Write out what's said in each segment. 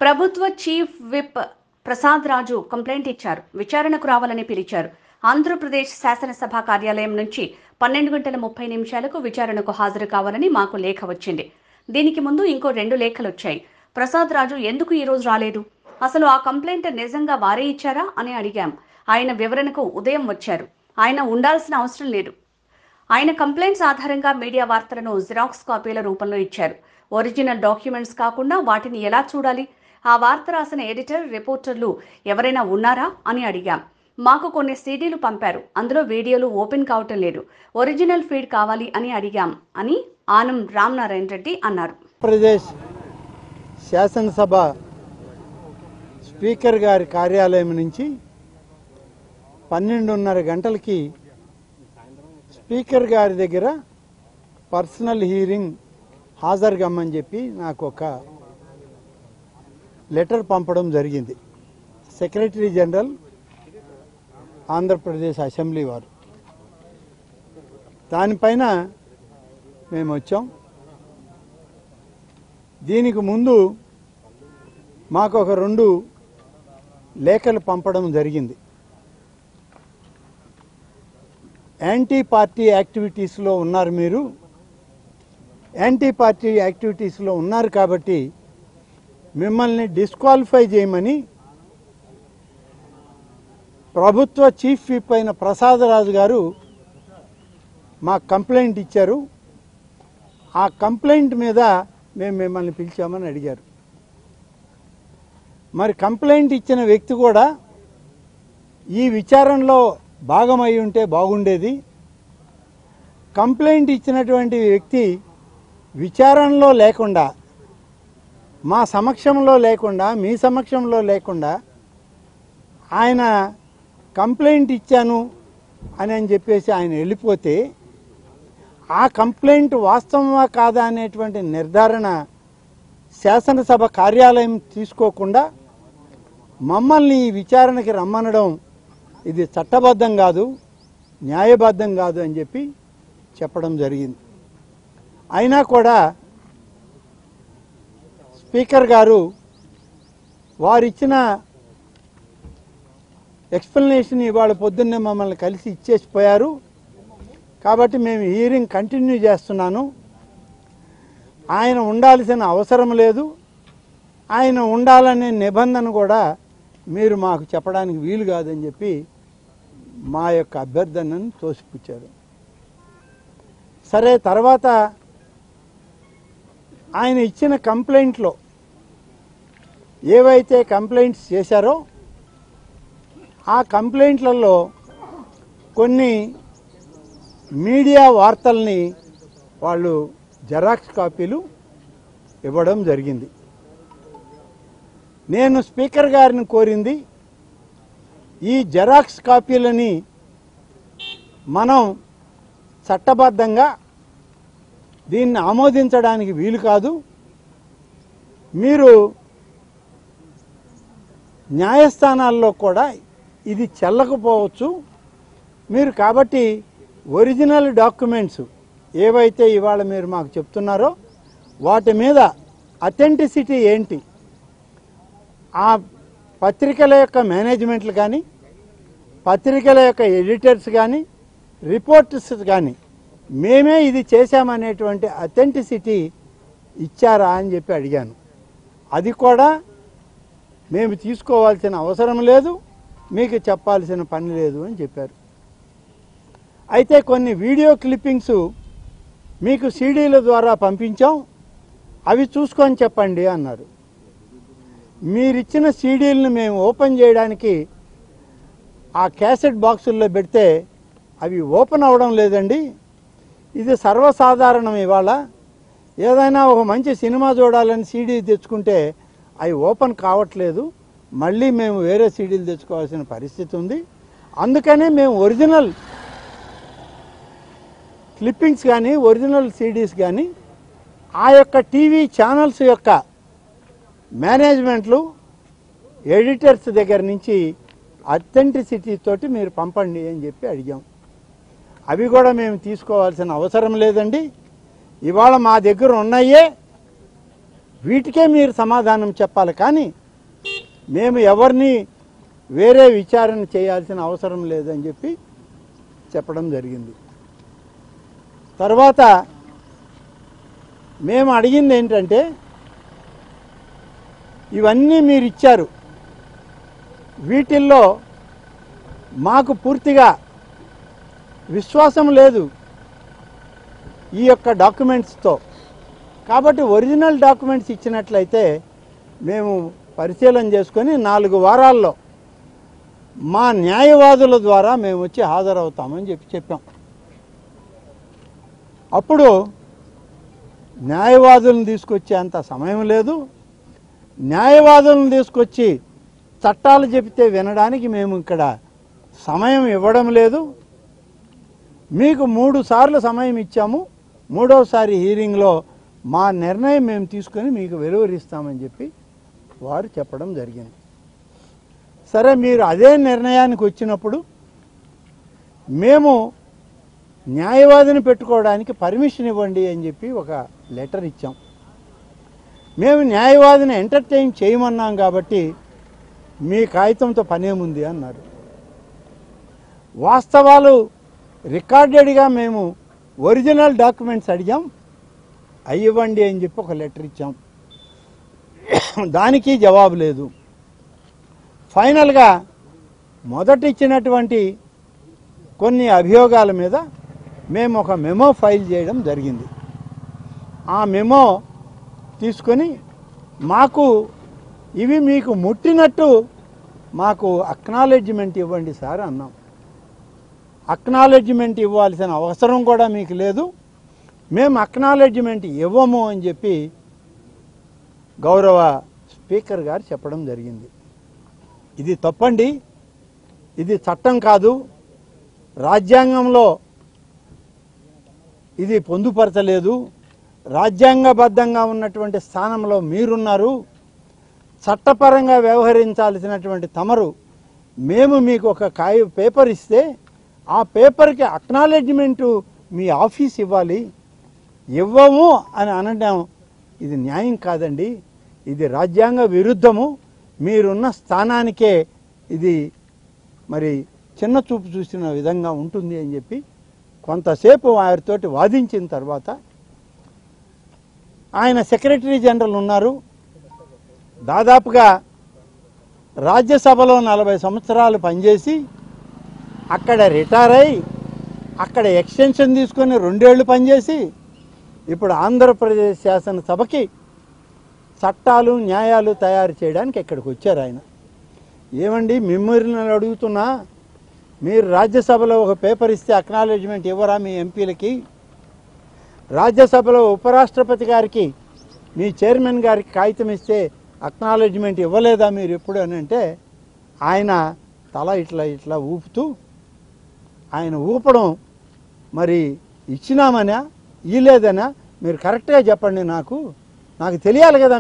ప్రభుత్వ chief whip Prasad రాజు complaint ఇచ్చారు. విచారణకు రావాలని పిలిచారు. ఆంధ్రప్రదేశ్ శాసనసభ కార్యాలయం నుంచి 12:30 విచారణకు హాజరు కావాలని మాకు లేఖ వచ్చింది. దీనికి ముందు ఇంకో 2 లేఖలు వచ్చాయి. ప్రసాద్ రాజు ఎందుకు ఈ రోజు రాలేదు? అసలు ఆ కంప్లైంట్ నిజంగా వారే ఇచ్చారా అని అడిగాం. ఆయన వివరణకు ఉదయం వచ్చారు. ఆయన ఉండాల్సిన అవసరం లేదు. ఆయన కంప్లైంట్స్ ఆధారంగా మీడియా వార్తలను జిరాక్స్ కాపీల రూపంలో ఇచ్చారు. ఒరిజినల్ డాక్యుమెంట్స్ కాకుండా వాటిని ఎలా చూడాలి? ఆ వార్త రాసిన ఎడిటర్, రిపోర్టర్లు ఎవరైనా ఉన్నారా అని అడిగాం. మాకు కొన్ని సీడీలు పంపారు. అందులో వీడియోలు ఓపెన్ కావటం లేదు. ఒరిజినల్ ఫీడ్ కావాలి అని అడిగాం అని ఆనం రామనారాయణ రెడ్డి అన్నారు. ఆంధ్రప్రదేశ్ శాసనసభ స్పీకర్ గారి కార్యాలయం నుంచి 12:30 గంటలకి స్పీకర్ గారి దగ్గర పర్సనల్ హీరింగ్ హాజరు కమ్మని చెప్పి నాకు ఒక లెటర్ పంపడం జరిగింది. సెక్రటరీ జనరల్ ఆంధ్రప్రదేశ్ అసెంబ్లీ వారు. దానిపైన మేము వచ్చాం. దీనికి ముందు మాకు ఒక 2 లేఖలు పంపడం జరిగింది. యాంటీ పార్టీ యాక్టివిటీస్లో ఉన్నారు, మీరు యాంటీ పార్టీ యాక్టివిటీస్లో ఉన్నారు కాబట్టి మిమ్మల్ని డిస్క్వాలిఫై చేయమని ప్రభుత్వ చీఫ్ విప్ అయిన ప్రసాద్ రాజు గారు మాకు కంప్లైంట్ ఇచ్చారు. ఆ కంప్లైంట్ మీద మేము మిమ్మల్ని పిలిచామని అడిగారు. మరి కంప్లైంట్ ఇచ్చిన వ్యక్తి కూడా ఈ విచారణలో భాగమై ఉంటే బాగుండేది. కంప్లైంట్ ఇచ్చినటువంటి వ్యక్తి విచారణలో లేకుండా, మా సమక్షంలో లేకుండా, మీ సమక్షంలో లేకుండా ఆయన కంప్లైంట్ ఇచ్చాను అని చెప్పేసి ఆయన వెళ్ళిపోతే ఆ కంప్లైంట్ వాస్తవమా కాదా అనేటువంటి నిర్ధారణ శాసనసభ కార్యాలయం తీసుకోకుండా మమ్మల్ని ఈ విచారణకి రమ్మనడం ఇది చట్టబద్ధం కాదు, న్యాయబద్ధం కాదు అని చెప్పి చెప్పడం జరిగింది. అయినా కూడా స్పీకర్ గారు వారిచ్చిన ఎక్స్ప్లెనేషన్ ఇవాళ పొద్దున్నే మమ్మల్ని కలిసి ఇచ్చేసిపోయారు. కాబట్టి మేము హీరింగ్ కంటిన్యూ చేస్తున్నాను. ఆయన ఉండాల్సిన అవసరం లేదు, ఆయన ఉండాలనే నిబంధన కూడా మీరు మాకు చెప్పడానికి వీలు కాదని చెప్పి మా యొక్క అభ్యర్థనను తోసిపుచ్చారు. సరే, తర్వాత ఆయన ఇచ్చిన కంప్లైంట్లో ఏవైతే కంప్లైంట్స్ చేశారో ఆ కంప్లైంట్లలో కొన్ని మీడియా వార్తల్ని వాళ్ళు జెరాక్స్ కాపీలు ఇవ్వడం జరిగింది. నేను స్పీకర్ గారిని కోరింది ఈ జెరాక్స్ కాపీలని మనం చట్టబద్ధంగా దీన్ని ఆమోదించడానికి వీలు కాదు. మీరు న్యాయస్థానాల్లో కూడా ఇది చెల్లకపోవచ్చు. మీరు కాబట్టి ఒరిజినల్ డాక్యుమెంట్స్ ఏవైతే ఇవాళ మీరు మాకు చెప్తున్నారో వాటి మీద అథెంటిసిటీ ఏంటి, ఆ పత్రికల యొక్క మేనేజ్మెంట్లు కానీ, పత్రికల యొక్క ఎడిటర్స్ కానీ, రిపోర్టర్స్ కానీ మేమే ఇది చేశామనేటువంటి అథెంటిసిటీ ఇచ్చారా అని చెప్పి అడిగాను. అది కూడా మేము తీసుకోవాల్సిన అవసరం లేదు, మీకు చెప్పాల్సిన పని లేదు అని చెప్పారు. అయితే కొన్ని వీడియో క్లిప్పింగ్స్ మీకు సీడీల ద్వారా పంపించాం, అవి చూసుకొని చెప్పండి అన్నారు. మీరిచ్చిన సీడీలను మేము ఓపెన్ చేయడానికి ఆ క్యాసెట్ బాక్సుల్లో పెడితే అవి ఓపెన్ అవ్వడం లేదండి. ఇది సర్వసాధారణం. ఇవాళ ఏదైనా ఒక మంచి సినిమా చూడాలని సీడీ తెచ్చుకుంటే అవి ఓపెన్ కావట్లేదు. మళ్ళీ మేము వేరే సీడీలు తెచ్చుకోవాల్సిన పరిస్థితి ఉంది. అందుకనే మేము ఒరిజినల్ క్లిప్పింగ్స్ కానీ, ఒరిజినల్ సీడీస్ కానీ ఆ యొక్క టీవీ ఛానల్స్ యొక్క మేనేజ్మెంట్లు, ఎడిటర్స్ దగ్గర నుంచి అథెంటిసిటీ తోటి మీరు పంపండి అని చెప్పి అడిగాం. అవి కూడా మేము తీసుకోవాల్సిన అవసరం లేదండి. ఇవాళ మా దగ్గర ఉన్నాయే వీటికే మీరు సమాధానం చెప్పాలి, కానీ మేము ఎవరిని వేరే విచారణ చేయాల్సిన అవసరం లేదని చెప్పి చెప్పడం జరిగింది. తర్వాత మేము అడిగింది ఏంటంటే, ఇవన్నీ మీరు ఇచ్చారు, వీటిల్లో మాకు పూర్తిగా విశ్వాసం లేదు ఈ యొక్క డాక్యుమెంట్స్తో. కాబట్టి ఒరిజినల్ డాక్యుమెంట్స్ ఇచ్చినట్లయితే మేము పరిశీలన చేసుకొని 4 వారాల్లో మా న్యాయవాదుల ద్వారా మేము వచ్చి హాజరవుతామని చెప్పాం. అప్పుడు న్యాయవాదులను తీసుకొచ్చే అంత సమయం లేదు, న్యాయవాదులను తీసుకొచ్చి చట్టాలు చెబితే వినడానికి మేము ఇక్కడ సమయం ఇవ్వడం లేదు. మీకు 3 సార్లు సమయం ఇచ్చాము, 3వసారి హీరింగ్లో మా నిర్ణయం మేము తీసుకొని మీకు వెలువరిస్తామని చెప్పి వారు చెప్పడం జరిగింది. సరే, మీరు అదే నిర్ణయానికి వచ్చినప్పుడు మేము న్యాయవాదిని పెట్టుకోవడానికి పర్మిషన్ ఇవ్వండి అని చెప్పి ఒక లెటర్ ఇచ్చాం. మేము న్యాయవాదిని ఎంటర్టైన్ చేయమన్నాం కాబట్టి మీ కాగితంతో పనేముంది అన్నారు. వాస్తవాలు రికార్డెడ్గా మేము ఒరిజినల్ డాక్యుమెంట్స్ అడిగాం, అవి ఇవ్వండి అని చెప్పి ఒక లెటర్ ఇచ్చాం. దానికి జవాబు లేదు. ఫైనల్గా మొదట ఇచ్చినటువంటి కొన్ని అభియోగాల మీద మేము ఒక మెమో ఫైల్ చేయడం జరిగింది. ఆ మెమో తీసుకొని మాకు ఇవి మీకు ముట్టినట్టు మాకు అక్నాలెడ్జ్మెంట్ ఇవ్వండి సార్ అన్నాం. అక్నాలెడ్జ్మెంట్ ఇవ్వాల్సిన అవసరం కూడా మీకు లేదు, మేము అక్నాలెడ్జ్మెంట్ ఇవ్వము అని చెప్పి గౌరవ స్పీకర్ గారు చెప్పడం జరిగింది. ఇది తప్పండి, ఇది చట్టం కాదు, రాజ్యాంగంలో ఇది పొందుపరచలేదు, రాజ్యాంగబద్ధంగా ఉన్నటువంటి స్థానంలో మీరున్నారు, చట్టపరంగా వ్యవహరించాల్సినటువంటి తమరు మేము మీకు ఒక పేపర్ ఇస్తే ఆ పేపర్కి అక్నాలెడ్జ్మెంటు మీ ఆఫీస్ ఇవ్వాలి, ఇవ్వము అని అనడం ఇది న్యాయం కాదండి, ఇది రాజ్యాంగ విరుద్ధము, మీరున్న స్థానానికే ఇది మరి చిన్న చూపు చూసిన విధంగా ఉంటుంది అని చెప్పి కొంతసేపు వారితోటి వాదించిన తర్వాత ఆయన సెక్రటరీ జనరల్ ఉన్నారు, దాదాపుగా రాజ్యసభలో 40 సంవత్సరాలు పనిచేసి అక్కడ రిటైర్ అయ్యి అక్కడ ఎక్స్టెన్షన్ తీసుకొని 2 ఏళ్ళు పనిచేసి ఇప్పుడు ఆంధ్రప్రదేశ్ శాసనసభకి చట్టాలు న్యాయాలు తయారు చేయడానికి ఇక్కడికి వచ్చారు ఆయన. ఏమండి, మిమ్మల్ని అడుగుతున్నా, మీరు రాజ్యసభలో ఒక పేపర్ ఇస్తే అక్నాలెడ్జ్మెంట్ ఇవ్వరా మీ ఎంపీలకి? రాజ్యసభలో ఉపరాష్ట్రపతి గారికి మీ చైర్మన్ గారికి కాగితం ఇస్తే అక్నాలెడ్జ్మెంట్ ఇవ్వలేదా మీరు ఎప్పుడు అని అంటే ఆయన తల ఇట్లా ఇట్లా ఊపుతూ, ఆయన ఊపడం మరి ఇచ్చినామనా ఇలేదనా మీరు కరెక్ట్గా చెప్పండి, నాకు తెలియాలి కదా,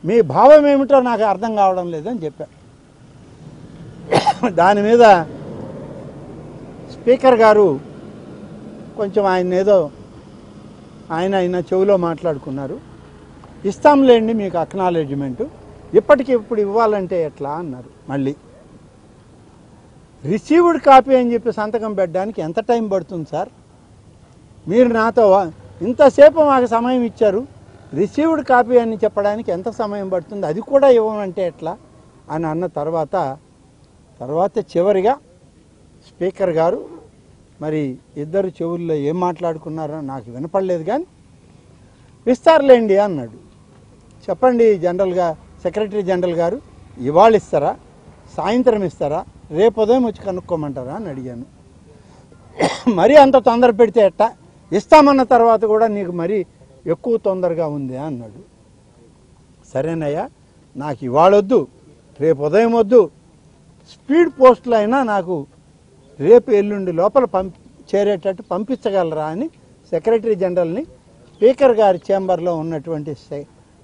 మీ భావం ఏమిటో నాకు అర్థం కావడం లేదని చెప్పా. దాని మీద స్పీకర్ గారు కొంచెం ఆయన చెవిలో మాట్లాడుకున్నారు. ఇస్తాంలేండి మీకు అక్నాలెడ్జ్మెంటు, ఇప్పటికిప్పుడు ఇవ్వాలంటే ఎట్లా అన్నారు. మళ్ళీ రిసీవ్డ్ కాపీ అని చెప్పి సంతకం పెట్టడానికి ఎంత టైం పడుతుంది సార్? మీరు నాతో ఇంతసేపు మాకు సమయం ఇచ్చారు, రిసీవ్డ్ కాపీ అని చెప్పడానికి ఎంత సమయం పడుతుంది, అది కూడా ఇవ్వమంటే ఎట్లా అని అన్న తర్వాత చివరిగా స్పీకర్ గారు మరి ఇద్దరు చెవుల్లో ఏం మాట్లాడుకున్నారో నాకు వినపడలేదు, కానీ ఇస్తారులేండి అన్నాడు. చెప్పండి సెక్రటరీ జనరల్ గారు, ఇవాళ ఇస్తారా, సాయంత్రం ఇస్తారా, రేపు ఉదయం వచ్చి కనుక్కోమంటారా అని అడిగాను. మరీ అంత తొందర పెడితే ఎట్టా, ఇస్తామన్న తర్వాత కూడా నీకు మరీ ఎక్కువ తొందరగా ఉంది అన్నాడు. సరేనయ్యా, నాకు ఇవాళ వద్దు, రేపు ఉదయం వద్దు, స్పీడ్ పోస్టులు అయినా నాకు రేపు ఎల్లుండి లోపల చేరేటట్టు పంపించగలరా అని సెక్రటరీ జనరల్ని, స్పీకర్ గారి చేంబర్లో ఉన్నటువంటి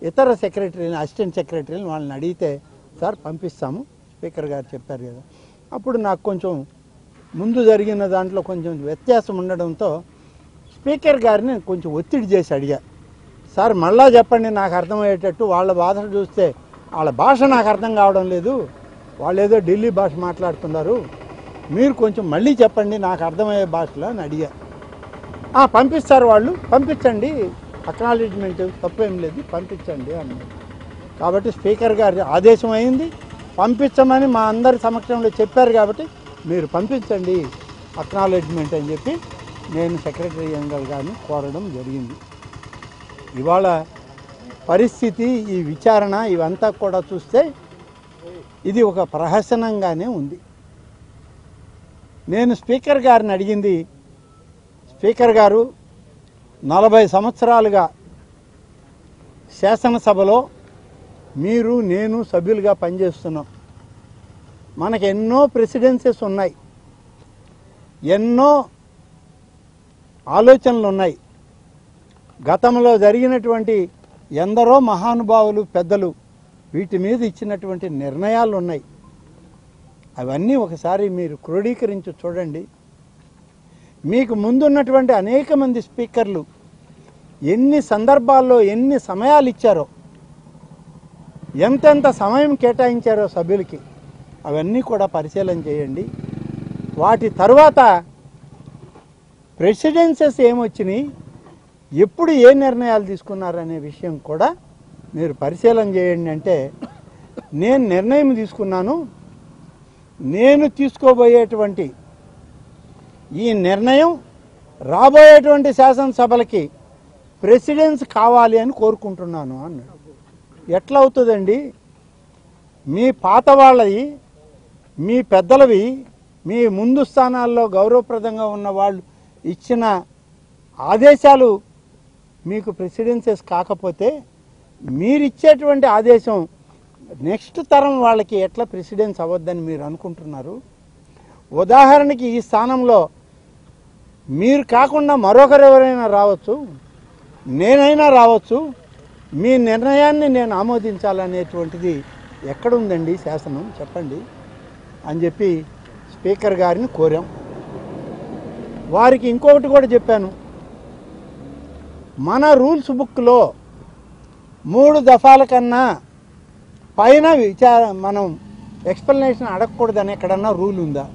ఇతర సెక్రటరీని, అసిస్టెంట్ సెక్రటరీని వాళ్ళని అడిగితే సార్ పంపిస్తాము స్పీకర్ గారు చెప్పారు కదా. అప్పుడు నాకు కొంచెం ముందు జరిగిన దాంట్లో కొంచెం వ్యత్యాసం ఉండడంతో స్పీకర్ గారిని కొంచెం ఒత్తిడి చేసి అడిగా, సార్ మళ్ళా చెప్పండి నాకు అర్థమయ్యేటట్టు. వాళ్ళ భాష చూస్తే వాళ్ళ భాష నాకు అర్థం కావడం లేదు. వాళ్ళు ఏదో ఢిల్లీ భాష మాట్లాడుతున్నారు. మీరు కొంచెం మళ్ళీ చెప్పండి నాకు అర్థమయ్యే భాషలో అని అడిగా. పంపిస్తారు వాళ్ళు, పంపించండి, అక్నాలెడ్జ్మెంట్ తప్పేం లేదు, పంపించండి అన్నారు. కాబట్టి స్పీకర్ గారి ఆదేశం అయింది, పంపించమని మా అందరి సమక్షంలో చెప్పారు. కాబట్టి మీరు పంపించండి అక్నాలెడ్జ్మెంట్ అని చెప్పి నేను సెక్రటరీ జనరల్ గారిని కోరడం జరిగింది. ఇవాళ పరిస్థితి, ఈ విచారణ ఇవంతా కూడా చూస్తే ఇది ఒక ప్రహసనంగానే ఉంది. నేను స్పీకర్ గారిని అడిగింది, స్పీకర్ గారు 40 సంవత్సరాలుగా శాసనసభలో మీరు నేను సభ్యులుగా పనిచేస్తున్నాం. మనకు ఎన్నో ప్రెసిడెన్సెస్ ఉన్నాయి, ఎన్నో ఆలోచనలు ఉన్నాయి. గతంలో జరిగినటువంటి ఎందరో మహానుభావులు పెద్దలు వీటి మీద ఇచ్చినటువంటి నిర్ణయాలు ఉన్నాయి. అవన్నీ ఒకసారి మీరు క్రోడీకరించి చూడండి. మీకు ముందున్నటువంటి అనేక మంది స్పీకర్లు ఎన్ని సందర్భాల్లో ఎన్ని సమయాలు ఇచ్చారో, ఎంతెంత సమయం కేటాయించారో సభ్యులకి, అవన్నీ కూడా పరిశీలన చేయండి. వాటి తర్వాత ప్రెసిడెన్సెస్ ఏమొచ్చినాయి, ఎప్పుడు ఏ నిర్ణయాలు తీసుకున్నారనే విషయం కూడా మీరు పరిశీలన చేయండి. అంటే నేను నిర్ణయం తీసుకున్నాను, నేను తీసుకోబోయేటువంటి ఈ నిర్ణయం రాబోయేటువంటి శాసనసభలకి ప్రెసిడెన్స్ కావాలి అని కోరుకుంటున్నాను అన్నాడు. ఎట్లా అవుతుందండి? మీ పాత వాళ్ళవి, మీ పెద్దలవి, మీ ముందు స్థానాల్లో గౌరవప్రదంగా ఉన్న వాళ్ళు ఇచ్చిన ఆదేశాలు మీకు ప్రెసిడెన్సెస్ కాకపోతే మీరిచ్చేటువంటి ఆదేశం నెక్స్ట్ తరం వాళ్ళకి ఎట్లా ప్రెసిడెన్స్ అవ్వద్దని మీరు అనుకుంటున్నారు? ఉదాహరణకి ఈ స్థానంలో మీరు కాకుండా మరొకరు ఎవరైనా రావచ్చు, నేనైనా రావచ్చు, మీ నిర్ణయాన్ని నేను ఆమోదించాలనేటువంటిది ఎక్కడుందండి శాసనం, చెప్పండి అని చెప్పి స్పీకర్ గారిని కోరాం. వారికి ఇంకొకటి కూడా చెప్పాను, మన రూల్స్ బుక్లో 3 దఫాల కన్నా పైన మనం ఎక్స్ప్లెనేషన్ అడగకూడదని ఎక్కడన్నా రూల్ ఉందా?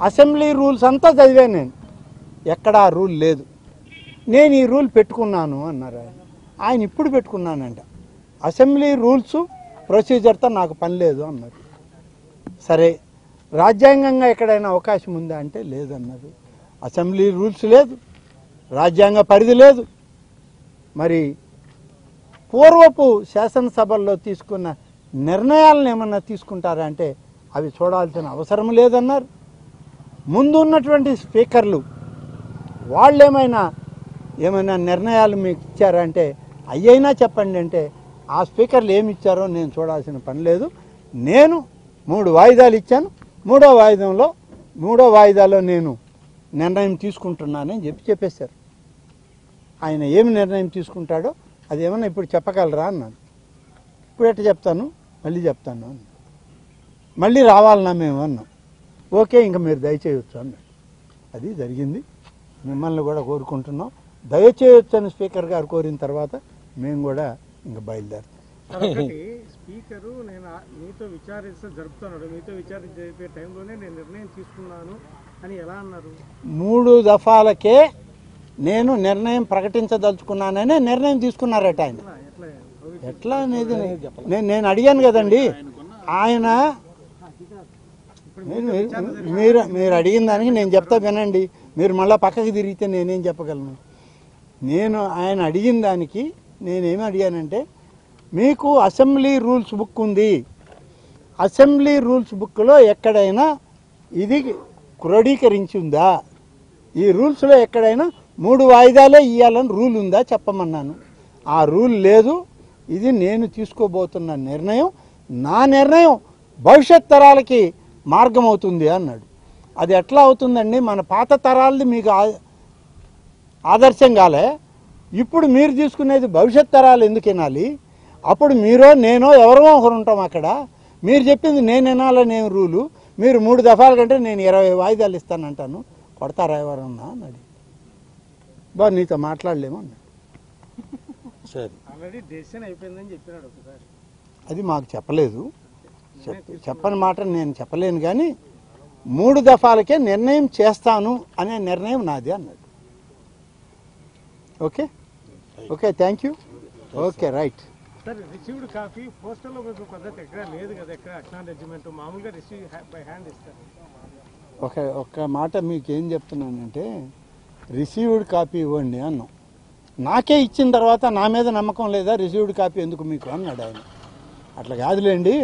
అసెంబ్లీ రూల్స్ అంతా చదివాను నేను, ఎక్కడా రూల్ లేదు. నేను ఈ రూల్ పెట్టుకున్నాను అన్నారు ఆయన ఇప్పుడు పెట్టుకున్నానంట. అసెంబ్లీ రూల్స్ ప్రొసీజర్తో నాకు పని లేదు అన్నారు. సరే, రాజ్యాంగంగా ఎక్కడైనా అవకాశం ఉందా అంటే లేదన్నారు. అసెంబ్లీ రూల్స్ లేదు, రాజ్యాంగ పరిధి లేదు. మరి పూర్వపు శాసనసభల్లో తీసుకున్న నిర్ణయాలను ఏమన్నా తీసుకుంటారా అంటే అవి చూడాల్సిన అవసరం లేదన్నారు. ముందు ఉన్నటువంటి స్పీకర్లు వాళ్ళు ఏమైనా నిర్ణయాలు మీకు ఇచ్చారా అంటే అయ్యైనా చెప్పండి అంటే ఆ స్పీకర్లు ఏమి ఇచ్చారో నేను చూడాల్సిన పని లేదు. నేను 3 వాయిదాలు ఇచ్చాను, 3వ వాయిదాలో నేను నిర్ణయం తీసుకుంటున్నానని చెప్పేశారు. ఆయన ఏమి నిర్ణయం తీసుకుంటాడో అదేమన్నా ఇప్పుడు చెప్పగలరా అన్నాను. ఇప్పుడు ఎట్లా చెప్తాను, మళ్ళీ చెప్తాను అన్న. మళ్ళీ రావాలన్నా మేము అన్నాం. ఓకే, ఇంకా మీరు దయచేయొచ్చు అన్నాడు. అది జరిగింది. మిమ్మల్ని కూడా కోరుకుంటున్నాం, దయచేయొచ్చు అని స్పీకర్ గారు కోరిన తర్వాత మేము కూడా ఇంకా బయలుదేరుతాం. స్పీకరు నేను మీతో విచారిస్తే జరుపుతున్నాడు, మీతో విచారణ జరిపే టైంలోనే నేను నిర్ణయం తీసుకున్నాను అని ఎలా అన్నారు? 3 దఫాలకే నేను నిర్ణయం ప్రకటించదలుచుకున్నాననే నిర్ణయం తీసుకున్నారట ఆయన. ఎట్లా అనేది నేను అడిగాను కదండి. ఆయన మీరు అడిగిన దానికి నేను చెప్తా వినండి. మీరు మళ్ళీ పక్కకి తిరిగితే నేనేం చెప్పగలను? ఆయన అడిగిన దానికి నేనేమి అడిగానంటే, మీకు అసెంబ్లీ రూల్స్ బుక్ ఉంది, అసెంబ్లీ రూల్స్ బుక్లో ఎక్కడైనా ఇది క్రోడీకరించి ఉందా? ఈ రూల్స్లో ఎక్కడైనా 3 వాయిదాలే ఇవ్వాలని రూల్ ఉందా చెప్పమన్నాను. ఆ రూల్ లేదు. ఇది నేను తీసుకోబోతున్న నిర్ణయం, నా నిర్ణయం భవిష్యత్ తరాలకి మార్గం అవుతుంది అన్నాడు. అది ఎట్లా అవుతుందండి? మన పాత తరాలది మీకు ఆదర్శం కాలే, ఇప్పుడు మీరు తీసుకునేది భవిష్యత్ తరాలు ఎందుకు వినాలి? అప్పుడు మీరో నేనో ఎవరో ఒకరు ఉంటాం అక్కడ. మీరు చెప్పింది నేను వినాలనే రూలు, మీరు 3 దఫాల కంటే నేను 20 వాయిదాలు ఇస్తానంటాను, కొడతారా ఎవరన్నా అన్నాడు. నీతో మాట్లాడలేము అన్నాడు. సరే, ఆల్రెడీ డెసిషన్ అయిపోయిందని చెప్పినాడు ఒకసారి. అది మాకు చెప్పలేదు. చెప్పని మాట నేను చెప్పలేను, కానీ 3 దఫాలకే నిర్ణయం చేస్తాను అనే నిర్ణయం నాది అన్నాడు. Okay okay, thank you. Okay, right. Sir, received copy పోస్టల్లో మీకు పద్ధతి ఎక్కడ లేదు కదా, ఎక్కడ అక్నాలెడ్జ్మెంట్ మామూలుగా రిసీవ్ బై హ్యాండ్ ఇస్తారు. ఒక్క మాట మీకు ఏం చెప్తున్నానంటే, రిసీవ్డ్ కాపీ ఇవ్వండి అన్నాం. నాకే ఇచ్చిన తర్వాత నా మీద నమ్మకం లేదా, రిసీవ్డ్ కాపీ ఎందుకు మీకు అన్నాడు ఆయన. అట్లా కాదులేండి,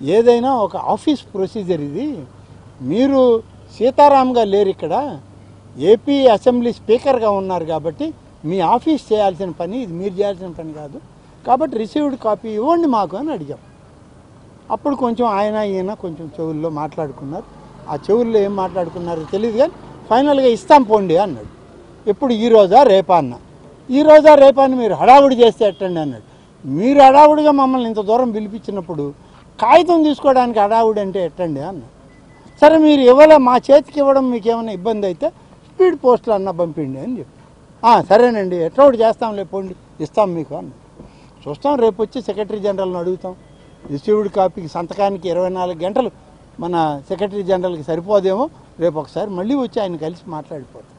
ఏదైనా ఒక ఆఫీస్ ప్రొసీజర్ ఇది. మీరు సీతారాంగా లేరు ఇక్కడ, ఏపీ అసెంబ్లీ స్పీకర్గా ఉన్నారు కాబట్టి మీ ఆఫీస్ చేయాల్సిన పని ఇది, మీరు చేయాల్సిన పని కాదు. కాబట్టి రిసీవ్డ్ కాపీ ఇవ్వండి మాకు అని అడిగాం. అప్పుడు కొంచెం ఆయన ఈయన కొంచెం చెవుల్లో మాట్లాడుకున్నారు. ఆ చెవుల్లో ఏం మాట్లాడుకున్నారో తెలియదు, కానీ ఫైనల్గా ఇస్తాం పోండి అన్నాడు. ఎప్పుడు ఈ రోజా రేపా అన్న. ఈ రోజా రేపా అని మీరు హడావుడి చేస్తే ఎట్టండి అన్నాడు. మీరు హడావుడిగా మమ్మల్ని ఇంత దూరం పిలిపించినప్పుడు కాగితం తీసుకోవడానికి హడావుడి అంటే ఎట్టండి అన్నాడు. సరే, మీరు ఇవ్వలే, మా చేతికి ఇవ్వడం మీకు ఏమైనా ఇబ్బంది అయితే స్పీడ్ పోస్టులు అన్న పంపిండి అని చెప్పి, సరేనండి ఎట్లా ఒకటి చేస్తాంలే పోండి, ఇస్తాం మీకు అన్నాడు. చూస్తాం, రేపు వచ్చి సెక్రటరీ జనరల్ని అడుగుతాం. రిసీవ్డ్ కాపీకి సంతకానికి 24 గంటలు మన సెక్రటరీ జనరల్కి సరిపోదేమో, రేపు ఒకసారి మళ్ళీ వచ్చి ఆయన కలిసి మాట్లాడిపోతాం.